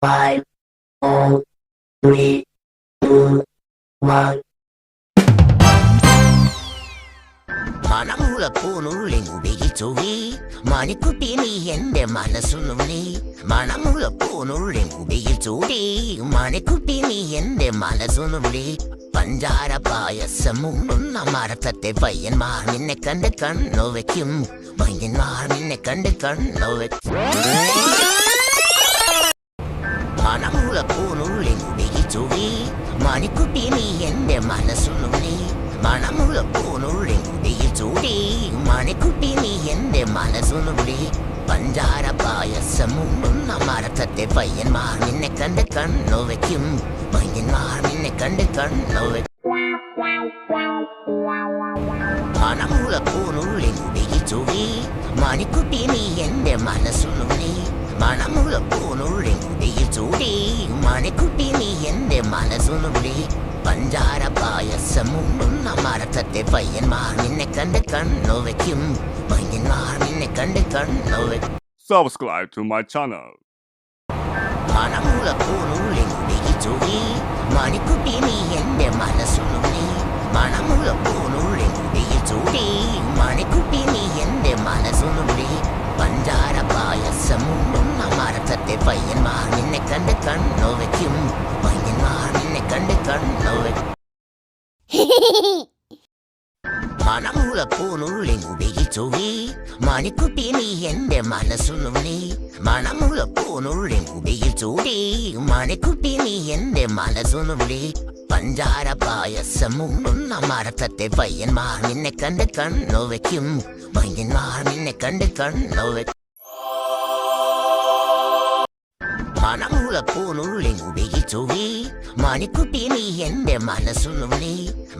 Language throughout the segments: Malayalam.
5, 4, 3, 2, 1. മണമുളപ്പൂനുള്ളിൽ ഉപയോഗിച്ചുവി മണിക്കുട്ടി നീ എന്റെ മനസ്സുനുള്ളി മണമുളപ്പൂനുള്ളിൽ ഉപയോഗിച്ചുടി മണിക്കുട്ടി നീ എന്റെ മനസ്സുനുള്ളി പഞ്ചാര പായസം ഉണ്ണുന്ന മരത്തത്തെ പയ്യന്മാർ നിന്നെ കണ്ട് കണ്ണു വയ്ക്കും പയ്യന്മാർ നിന്നെ കണ്ട് കണ്ണു വയ്ക്കും മണമുളപ്പൂനുള്ളിൽ ഉപയോഗിച്ചുവി മണിക്കുട്ടി നീ എന്റെ മനസ്സുനുള്ളി മണമുളപ്പൂനുള്ളിൽ ഉപയോഗിച്ചുടി മണിക്കുട്ടി നീ എന്റെ മനസ്സുനുള്ളി പഞ്ചാര പായസം ഉണ്ണുന്ന മരത്തത്തെ പയ്യന്മാർ നിന്നെ കണ്ട് കണ്ണു വയ്ക്കും പയ്യന്മാർ നിന്നെ കണ്ട് കണ്ണു വയ്ക്കും മണമുളപ്പൂനുള്ളിൽ ഉപയോഗിച്ചുടി മണിക്കുട്ടി നീ എന്റെ മനസ്സുനുള്ളി മണമുളപ്പൂനുള്ളിൽ ഉപയോഗിച്ചുടി മണിക്കുട്ടി നീ എന്റെ മനസ്സുനുള്ളി പഞ്ചാര പായസം ഉണ്ണുന്ന മരത്തത്തെ പയ്യന്മാർ നിന്നെ കണ്ട് കണ്ണു വയ്ക്കും പയ്യന്മാർ നിന്നെ കണ്ട് കണ്ണു വയ്ക്കും. Subscribe to my channel. മണമുളപ്പൂനുള്ളിൽ ഉപയോഗിച്ചുടി Manikutty നീ എന്റെ മനസ്സുനുള്ളി മണമുളപ്പൂനുള്ളിൽ ഉപയോഗിച്ചുടി മണിക്കുട്ടി നീ എന്റെ മനസ്സുനുള്ളി പഞ്ചാര പായസം ഉണ്ണുന്ന മരത്തത്തെ പയ്യന്മാർ നിന്നെ കണ്ട് കണ്ണു വയ്ക്കും പയ്യന്മാർ നിന്നെ കണ്ട് കണ്ണു വയ്ക്കും മണമുളപ്പൂനുള്ളിൽ ഉപയോഗിച്ചുടി മണിക്കുട്ടി നീ എന്റെ മനസ്സുനുള്ളി മണമുളപ്പൂനുള്ളിൽ ഉപയോഗിച്ചുടി മണിക്കുട്ടി നീ എന്റെ മനസ്സുനുള്ളി പഞ്ചാര പായസം ഉണ്ണുന്ന മരത്തത്തെ പയ്യന്മാർ നിന്നെ കണ്ട് കണ്ണു വയ്ക്കും പയ്യന്മാർ നിന്നെ കണ്ട് കണ്ണു വയ്ക്കും മണമുളപ്പൂനുള്ളിൽ ഉപയോഗിച്ചുടി മണിക്കുട്ടി നീ എന്റെ മനസ്സുനുള്ളി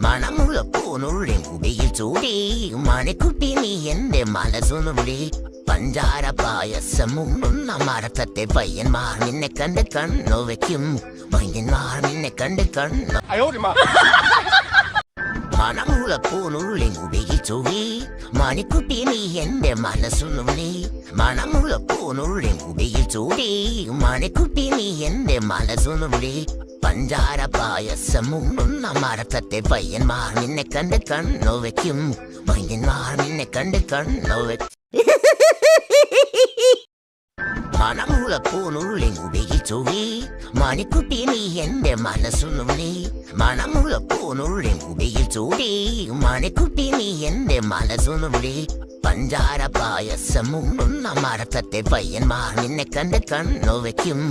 മണമുളപ്പൂനുള്ളിൽ ഉപയോഗിച്ചുടി മണിക്കുട്ടി നീ എന്റെ മനസ്സുനുള്ളി പഞ്ചാര പായസം ഉണ്ണുന്ന മരത്തത്തെ പയ്യന്മാർ നിന്നെ കണ്ട് കണ്ണു വയ്ക്കും പയ്യന്മാർ നിന്നെ കണ്ട് കണ്ണു മണമുളപ്പൂനുള്ളിൽ ഉപയോഗിച്ചുടി മണിക്കുട്ടി നീ എന്റെ മനസ്സുനുള്ളി മണമുളപ്പൂനുള്ളിൽ ഉപയോഗിച്ചുടി മണിക്കുട്ടി നീ എന്റെ മനസ്സുനുള്ളി പഞ്ചാര പായസം ഉണ്ണുന്ന മരത്തത്തെ പയ്യന്മാർ നിന്നെ കണ്ട് കണ്ണു വയ്ക്കും പയ്യന്മാർ നിന്നെ കണ്ട് കണ്ണു വയ്ക്കും മണമുളപ്പൂനുള്ളിൽ ഉപയോഗിച്ചുടി മണിക്കുട്ടി നീ എന്റെ മനസ്സുനുള്ളി മണമുളപ്പൂനുള്ളിൽ ഉപയോഗിച്ചുടി മണിക്കുട്ടി നീ എന്റെ മനസ്സുനുള്ളി പഞ്ചാര പായസം ഉണ്ണുന്ന മരത്തത്തെ പയ്യന്മാർ നിന്നെ കണ്ട് കണ്ണു വയ്ക്കും